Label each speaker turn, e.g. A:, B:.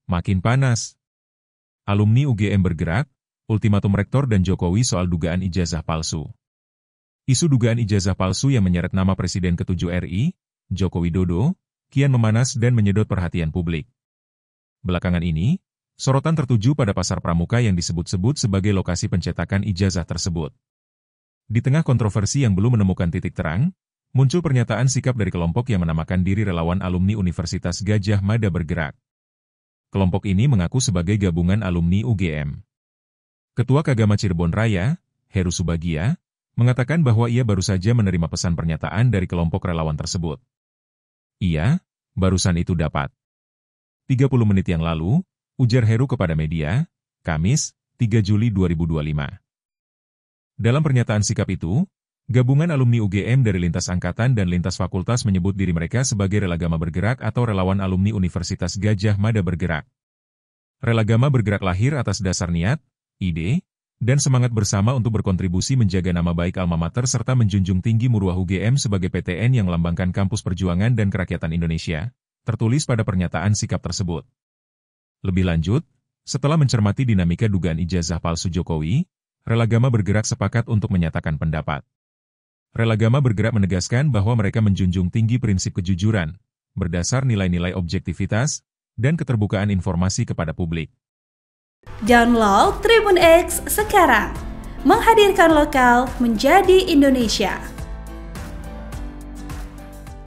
A: Makin panas. Alumni UGM bergerak, ultimatum rektor dan Jokowi soal dugaan ijazah palsu. Isu dugaan ijazah palsu yang menyeret nama Presiden ke-7 RI, Joko Widodo, kian memanas dan menyedot perhatian publik. Belakangan ini, sorotan tertuju pada Pasar Pramuka yang disebut-sebut sebagai lokasi pencetakan ijazah tersebut. Di tengah kontroversi yang belum menemukan titik terang, muncul pernyataan sikap dari kelompok yang menamakan diri relawan alumni Universitas Gadjah Mada Bergerak. Kelompok ini mengaku sebagai gabungan alumni UGM. Ketua Kagama Cirebon Raya, Heru Subagia, mengatakan bahwa ia baru saja menerima pesan pernyataan dari kelompok relawan tersebut. Ia, barusan itu dapat. 30 menit yang lalu, ujar Heru kepada media, Kamis, 3 Juli 2025. Dalam pernyataan sikap itu, gabungan alumni UGM dari lintas angkatan dan lintas fakultas menyebut diri mereka sebagai Relagama Bergerak atau relawan alumni Universitas Gadjah Mada Bergerak. Relagama Bergerak lahir atas dasar niat, ide, dan semangat bersama untuk berkontribusi menjaga nama baik alma mater serta menjunjung tinggi marwah UGM sebagai PTN yang melambangkan kampus perjuangan dan kerakyatan Indonesia, tertulis pada pernyataan sikap tersebut. Lebih lanjut, setelah mencermati dinamika dugaan ijazah palsu Jokowi, Relagama Bergerak sepakat untuk menyatakan pendapat. Relagama Bergerak menegaskan bahwa mereka menjunjung tinggi prinsip kejujuran, berdasar nilai-nilai objektivitas, dan keterbukaan informasi kepada publik.
B: Download Tribun X sekarang, menghadirkan lokal menjadi Indonesia.